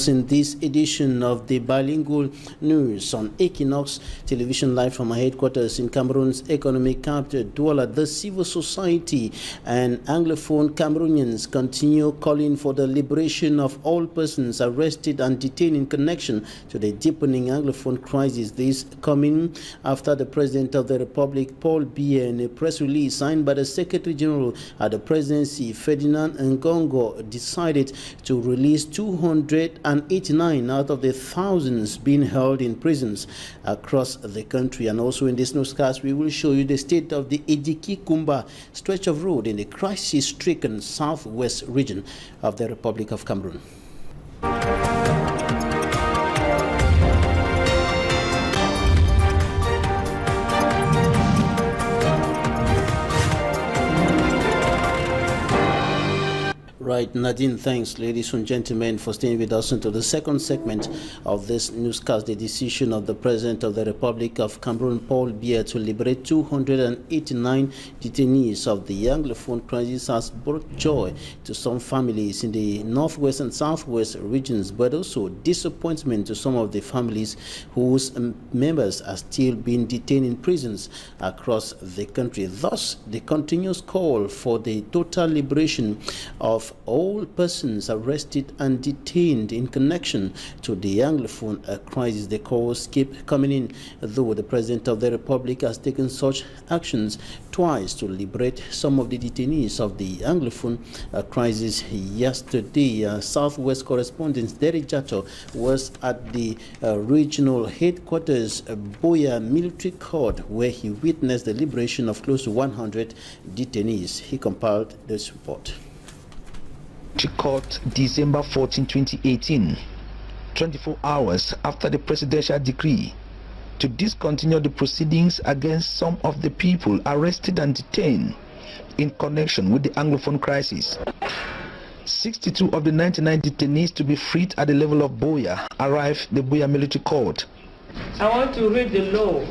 In this edition of the bilingual news on Equinoxe television, live from our headquarters in Cameroon's economic capital, Douala, the civil society and Anglophone Cameroonians continue calling for the liberation of all persons arrested and detained in connection to the deepening Anglophone crisis. This coming after the President of the Republic, Paul Biya, in a press release signed by the Secretary General at the Presidency, Ferdinand Ngongo, decided to release 289 out of the thousands being held in prisons across the country. And also in this newscast, we will show you the state of the Idiki-Kumba stretch of road in the crisis-stricken southwest region of the Republic of Cameroon. Right, Nadine, thanks, ladies and gentlemen, for staying with us into the second segment of this newscast. The decision of the President of the Republic of Cameroon, Paul Biya, to liberate 289 detainees of the Anglophone crisis has brought joy to some families in the northwest and southwest regions, but also disappointment to some of the families whose members are still being detained in prisons across the country. Thus, the continuous call for the total liberation of all persons arrested and detained in connection to the Anglophone crisis. The calls keep coming in, though the President of the Republic has taken such actions twice to liberate some of the detainees of the Anglophone crisis. Yesterday, Southwest correspondent Derek Jato was at the regional headquarters Boya military court, where he witnessed the liberation of close to 100 detainees. He compiled this report. Court, December 14, 2018, 24 hours after the presidential decree to discontinue the proceedings against some of the people arrested and detained in connection with the Anglophone crisis. 62 of the 99 detainees to be freed at the level of Boya arrived the Boya military court. I want to read the law.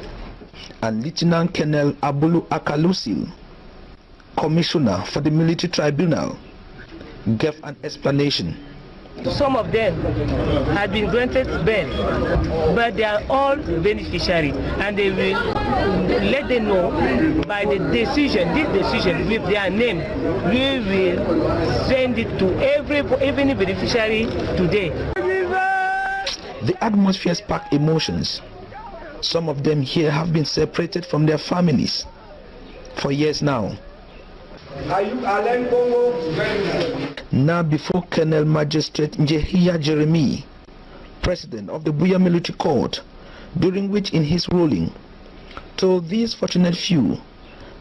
And Lieutenant Colonel Abulu Akalusil, Commissioner for the Military Tribunal, gave an explanation. Some of them had been granted bail, but they are all beneficiaries, and they will let them know by the decision, this decision with their name. We will send it to every beneficiary today. The atmosphere sparked emotions. Some of them here have been separated from their families for years now. Now before Colonel Magistrate Njehia Jeremy, President of the Boya Military Court, during which in his ruling told these fortunate few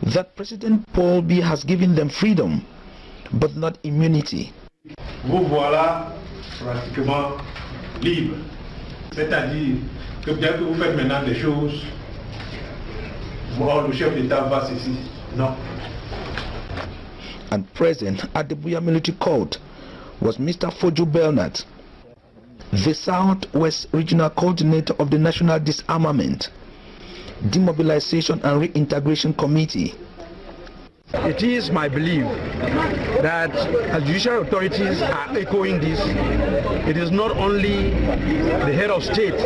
that President Paul Biya has given them freedom but not immunity. Vous voilà pratiquement libre. C'est-à-dire que bien que vous faites maintenant des choses, le chef d'État va ceci. Non. And present at the Boya military court was Mr. Fojo Bernard, the Southwest Regional Coordinator of the National Disarmament, Demobilization and Reintegration Committee. It is my belief that as judicial authorities are echoing this, it is not only the head of state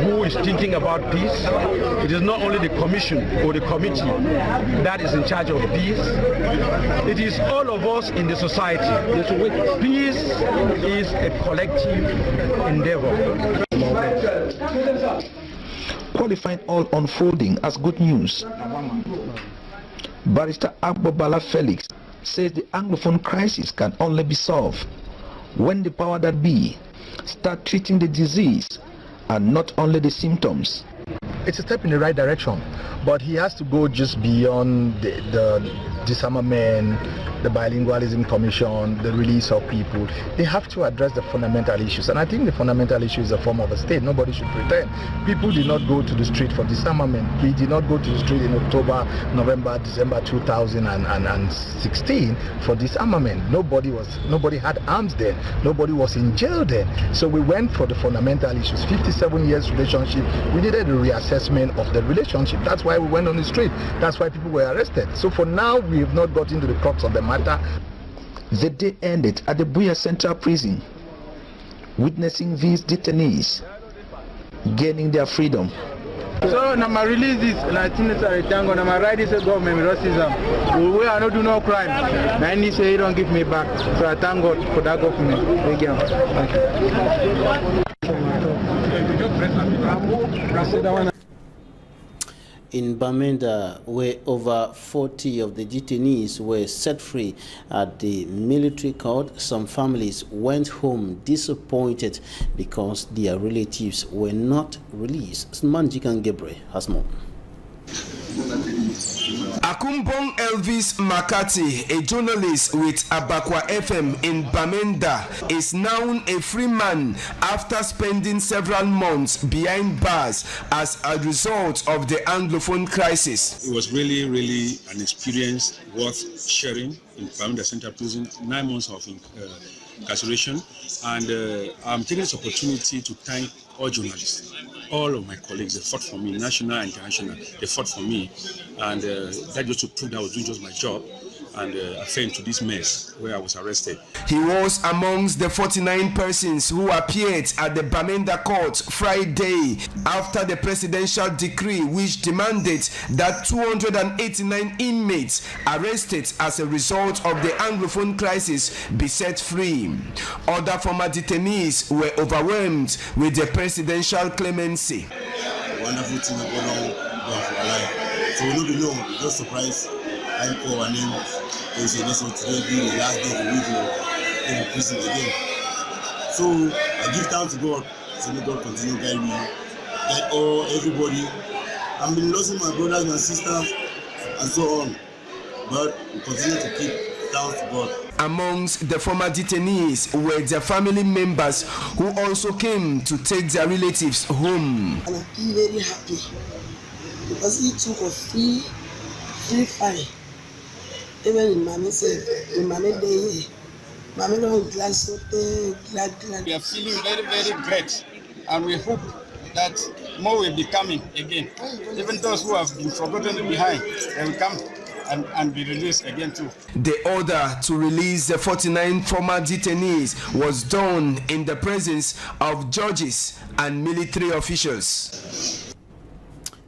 who is thinking about peace, it is not only the commission or the committee that is in charge of peace, it is all of us in the society. Peace is a collective endeavor. Qualifying all unfolding as good news, Barrister Agbobala Felix says the Anglophone crisis can only be solved when the power that be start treating the disease and not only the symptoms. It's a step in the right direction, but he has to go just beyond the disarmament, the bilingualism commission, the release of people. They have to address the fundamental issues, and I think the fundamental issue is the form of a state. Nobody should pretend. People did not go to the street for disarmament. We did not go to the street in October, November, December 2016 for disarmament. Nobody had arms then. Nobody was in jail then. So we went for the fundamental issues. 57 years relationship. We needed a reassessment of the relationship. That's why we went on the street. That's why people were arrested. So for now, we have not got into the crux of the matter. The day ended at the Boya Central Prison, witnessing these detainees gaining their freedom. So now my release is 19 tango, now my right is a government racism. We are not doing no crime. Now he say he don't give me back. So I thank God for that government. Thank you. In Bamenda, where over 40 of the detainees were set free at the military court, some families went home disappointed because their relatives were not released. Manjikan Gebre has more. Akumbong Elvis Makati, a journalist with Abakwa FM in Bamenda, is now a free man after spending several months behind bars as a result of the Anglophone crisis. It was really an experience worth sharing in Bamenda Central Prison, 9 months of incarceration, and I'm taking this opportunity to thank all journalists. All of my colleagues, they fought for me, national and international, they fought for me, and that just to prove that I was doing just my job, and I fell into this mess where I was arrested. He was amongst the 49 persons who appeared at the Bamenda court Friday after the presidential decree which demanded that 289 inmates arrested as a result of the Anglophone crisis be set free. Other former detainees were overwhelmed with the presidential clemency. Wonderful thing going on for our life. So we don't be long, just surprised. I call our name. They say this will today be the last day of the week in prison again. So I give thanks to God. So may God continue guiding me. Guide everybody. I've been losing my brothers, my sisters, and so on. But we continue to keep thanks to God. Amongst the former detainees were their family members who also came to take their relatives home. And I feel very happy because he took a free fire. Even in Mami said, in Mami Day, Mami don't glad. We are feeling very great, and we hope that more will be coming again. Even those who have been forgotten behind, they will come and be released again too. The order to release the 49 former detainees was done in the presence of judges and military officials.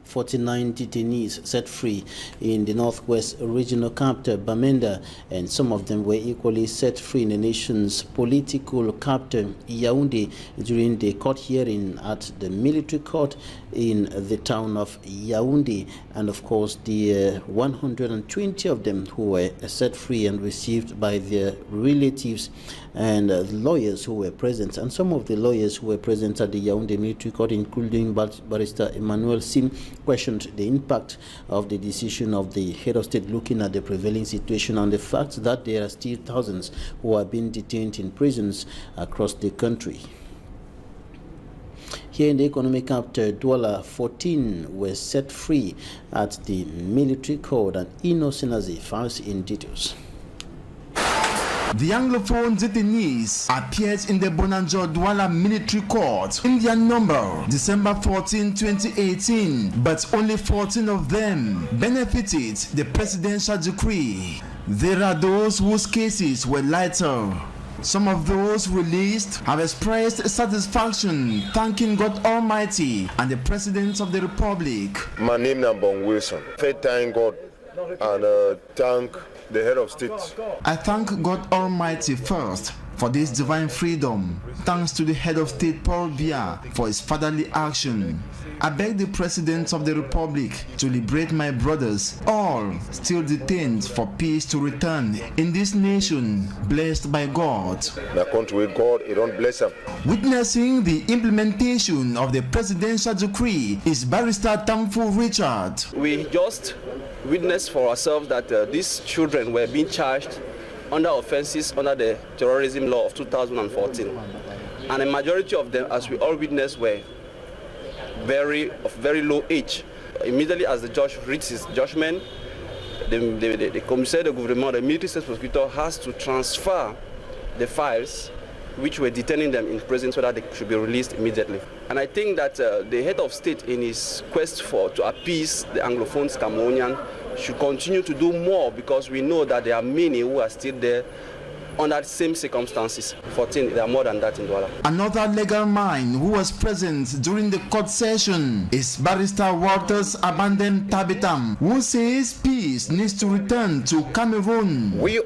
49 detainees set free in the Northwest Regional Capital, Bamenda, and some of them were equally set free in the nation's political capital, Yaoundé, during the court hearing at the military court in the town of Yaoundé. And of course, the 120 of them who were set free and received by their relatives and lawyers who were present. And some of the lawyers who were present at the Yaoundé military court, including Barrister Emmanuel Sim, questioned the impact of the decision of the head of state, looking at the prevailing situation and the fact that there are still thousands who are being detained in prisons across the country. Here in the economic capital, Douala, 14 were set free at the military court, and Innocent files in details. The Anglophone detainees appeared in the Bonanjo Douala military court in their number December 14, 2018, but only 14 of them benefited the presidential decree. There are those whose cases were lighter. Some of those released have expressed satisfaction, thanking God Almighty and the President of the Republic. My name is Bong Wilson. I thank God and thank the head of state. I thank God Almighty first for this divine freedom. Thanks to the head of state Paul Biya for his fatherly action. I beg the President of the Republic to liberate my brothers, all still detained, for peace to return in this nation blessed by God. The country with God, He don't bless them. Witnessing the implementation of the presidential decree is Barrister Thankful Richard. We just witnessed for ourselves that these children were being charged under offenses under the terrorism law of 2014. And a majority of them, as we all witnessed, were of very low age. Immediately as the judge reads his judgment, the commissaire de gouvernement, the military state prosecutor, has to transfer the files which were detaining them in prison so that they should be released immediately. And I think that the head of state, in his quest to appease the Anglophones Cameroonian, should continue to do more, because we know that there are many who are still there under the same circumstances. 14, there are more than that in Douala. Another legal mind who was present during the court session is Barrister Walters Abandon Tabitam, who says peace needs to return to Cameroon. We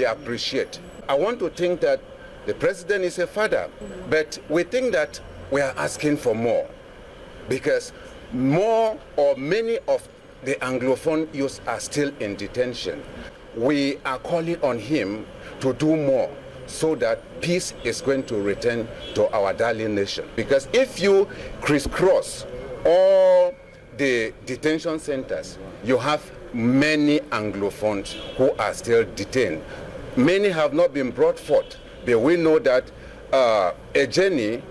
appreciate. I want to think that the president is a father, but we think that we are asking for more, because more or many of the Anglophone youths are still in detention. We are calling on him to do more so that peace is going to return to our darling nation. Because if you crisscross all the detention centers, you have many Anglophones who are still detained. Many have not been brought forth, but we know that a journey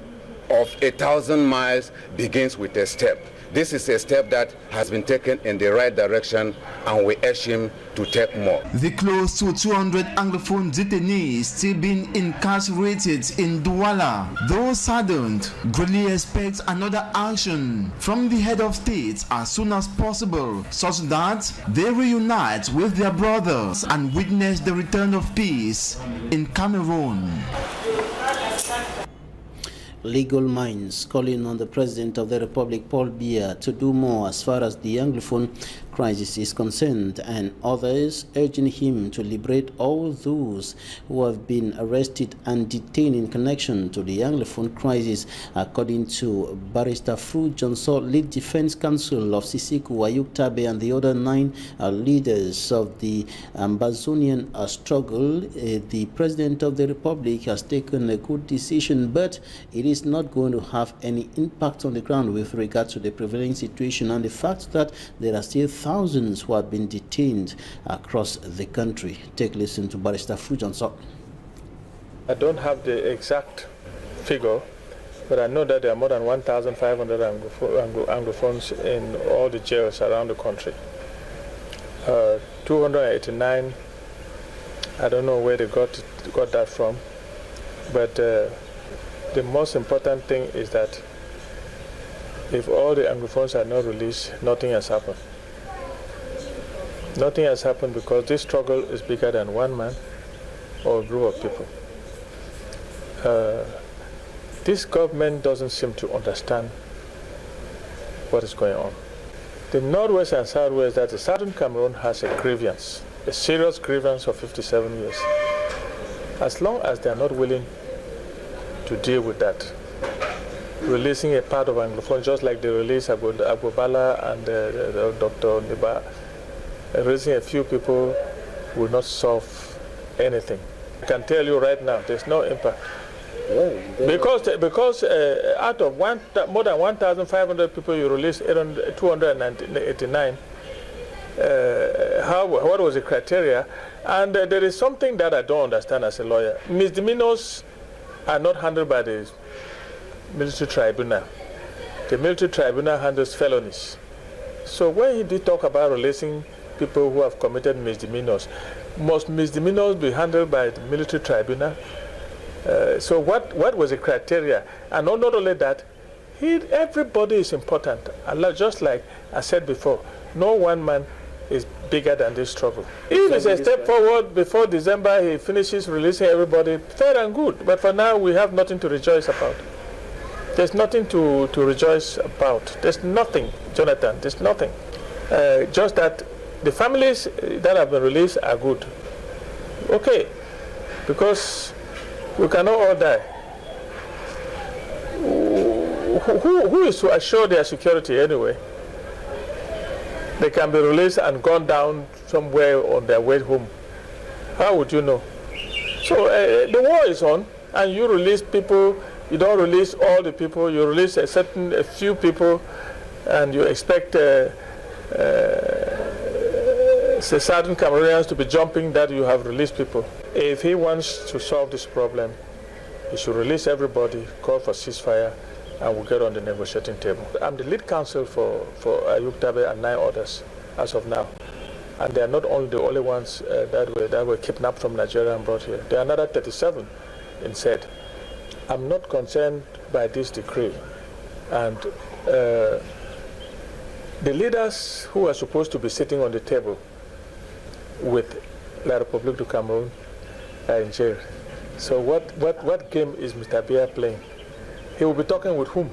of 1,000 miles begins with a step. This is a step that has been taken in the right direction, and we urge him to take more. The close to 200 Anglophone detainees still being incarcerated in Douala. Those saddened greatly expect another action from the head of state as soon as possible, such that they reunite with their brothers and witness the return of peace in Cameroon. Legal minds calling on the President of the Republic, Paul Biya, to do more as far as the Anglophone crisis is concerned, and others urging him to liberate all those who have been arrested and detained in connection to the Anglophone crisis, according to Barrister Fu Johnson, lead defense counsel of Sisiku Ayuk Tabe, and the other 9 leaders of the Ambazonian struggle. The President of the Republic has taken a good decision, but it is not going to have any impact on the ground with regard to the prevailing situation and the fact that there are still thousands who have been detained across the country. Take a listen to Barrister Fu Johnson. I don't have the exact figure, but I know that there are more than 1,500 Anglophones in all the jails around the country. 289, I don't know where they got that from, but the most important thing is that if all the Anglophones are not released, nothing has happened. Nothing has happened because this struggle is bigger than one man or a group of people. This government doesn't seem to understand what is going on. The Northwest and Southwest, that is Southern Cameroon, has a grievance, a serious grievance of 57 years. As long as they are not willing to deal with that, releasing a part of Anglophone, just like they released Agbobala and Dr. Niba, raising a few people will not solve anything. I can tell you right now, there's no impact. Because out of more than 1,500 people you released, 289, what was the criteria? And there is something that I don't understand as a lawyer. Misdemeanors are not handled by the military tribunal. The military tribunal handles felonies. So when he did talk about releasing people who have committed misdemeanors, must misdemeanors be handled by the military tribunal? So what was the criteria? And not only that, everybody is important. Just like I said before, no one man is bigger than this struggle. If it's a step forward before December, he finishes releasing everybody, fair and good. But for now, we have nothing to rejoice about. There's nothing to rejoice about. There's nothing, Jonathan, there's nothing. Just that the families that have been released are good. Okay, because we cannot all die. Who is to assure their security anyway? They can be released and gone down somewhere on their way home. How would you know? So the war is on, and you release people. You don't release all the people. You release a few people, and you expect certain Cameroonians to be jumping that you have released people. If he wants to solve this problem, he should release everybody, call for ceasefire, and we'll get on the negotiating table. I'm the lead counsel for Ayuk Tabe and 9 others as of now. And they are not only the only ones that were kidnapped from Nigeria and brought here. There are another 37 in said. I'm not concerned by this decree. And the leaders who are supposed to be sitting on the table with La République du Cameroun are in jail. So what game is Mr. Biya playing? He will be talking with whom?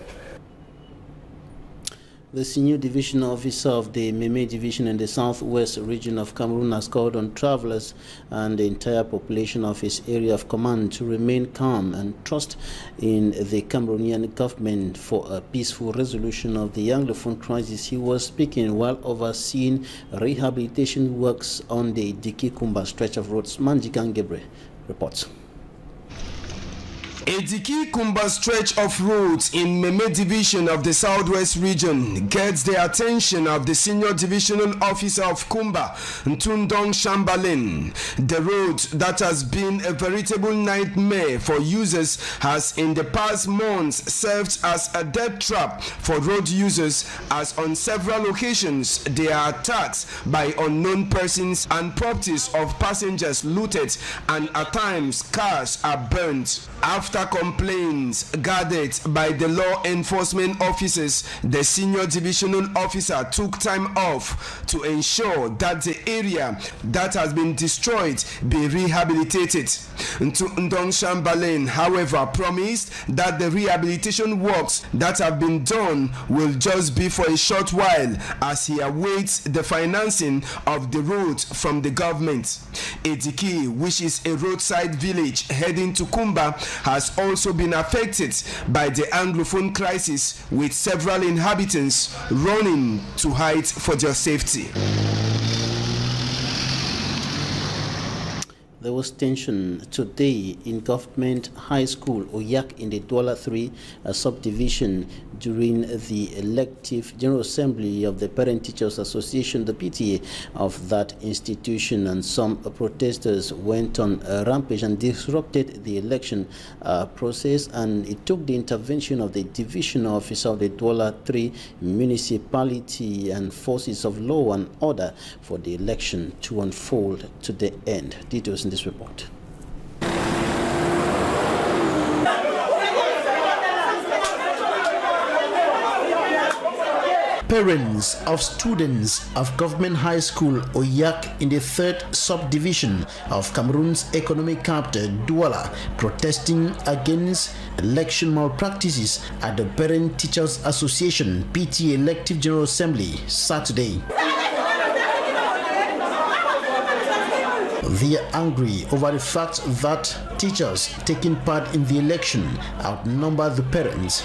The senior division officer of the Meme division in the southwest region of Cameroon has called on travelers and the entire population of his area of command to remain calm and trust in the Cameroonian government for a peaceful resolution of the Anglophone crisis. He was speaking while overseeing rehabilitation works on the Diki-Kumba stretch of roads. Manjikan Gebre reports. A Diki-Kumba stretch of roads in Meme division of the southwest region gets the attention of the senior divisional officer of Kumba, Ntundong Shambalin. The road that has been a veritable nightmare for users has in the past months served as a death trap for road users, as on several occasions they are attacked by unknown persons and properties of passengers looted, and at times cars are burnt. After complaints gathered by the law enforcement officers, the senior divisional officer took time off to ensure that the area that has been destroyed be rehabilitated. Ndong Shambalin, however, promised that the rehabilitation works that have been done will just be for a short while as he awaits the financing of the road from the government. Ediki, which is a roadside village heading to Kumba, has also been affected by the Anglophone crisis, with several inhabitants running to hide for their safety. There was tension today in Government High School Oyak in the Douala 3 subdivision during the elective General Assembly of the Parent Teachers Association, the PTA of that institution, and some protesters went on a rampage and disrupted the election process, and it took the intervention of the division officer of the Douala 3 municipality and forces of law and order for the election to unfold to the end. Details in this report. Parents of students of Government High School Oyak in the 3rd subdivision of Cameroon's economic capital, Douala, protesting against election malpractices at the Parent Teachers Association PTA elective General Assembly Saturday. They are angry over the fact that teachers taking part in the election outnumber the parents.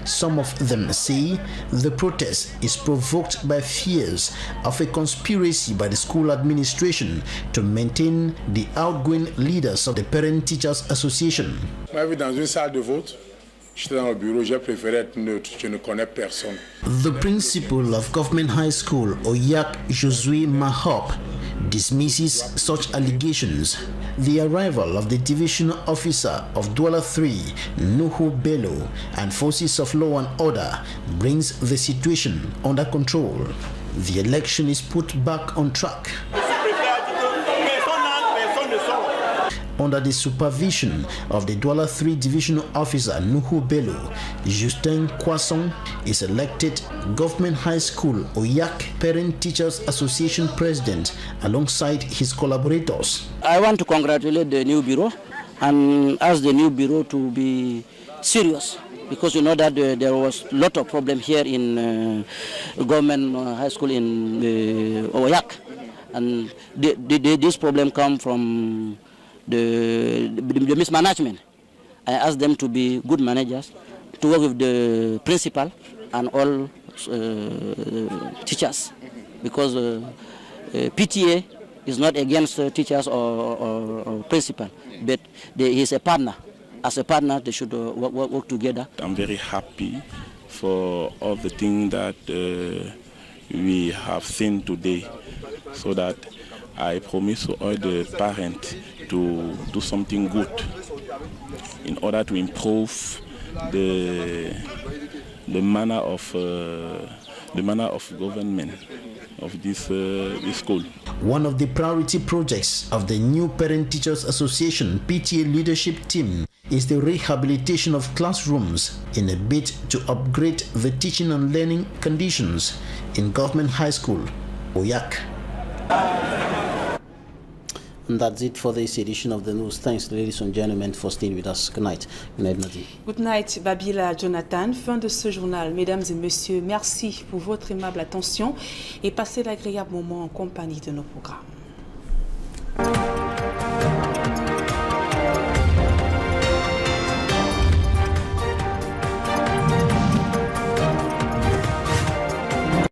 Some of them say the protest is provoked by fears of a conspiracy by the school administration to maintain the outgoing leaders of the Parent Teachers Association. Dans une salle de vote, j'étais dans le bureau, j'ai préféré être neutre, je ne connais personne. The principal of Government High School, Oyak Josué Mahop, dismisses such allegations. The arrival of the division officer of Douala 3, Nuhu Bello, and forces of law and order brings the situation under control. The election is put back on track. Under the supervision of the Douala 3 Divisional Officer Nuhu Bello, Justin Kwasong is elected Government High School Oyak Parent Teachers Association President alongside his collaborators. I want to congratulate the new bureau and ask the new bureau to be serious, because you know that there was a lot of problem here in Government High School in Oyak, and this problem come from the mismanagement. I asked them to be good managers, to work with the principal and all teachers, because PTA is not against teachers or principal, but he is a partner. As a partner, they should work together. I'm very happy for all the things that we have seen today, so that I promise all the parents to do something good in order to improve the manner of government of this school. One of the priority projects of the new Parent Teachers Association PTA leadership team is the rehabilitation of classrooms in a bid to upgrade the teaching and learning conditions in Government High School Oyak. And that's it for this edition of the news. Thanks, ladies and gentlemen, for staying with us. Good night. Good night, Nadine. Good night, Babila, Jonathan. Fin de ce journal. Mesdames et messieurs, merci pour votre aimable attention et passez l'agréable moment en compagnie de nos programmes.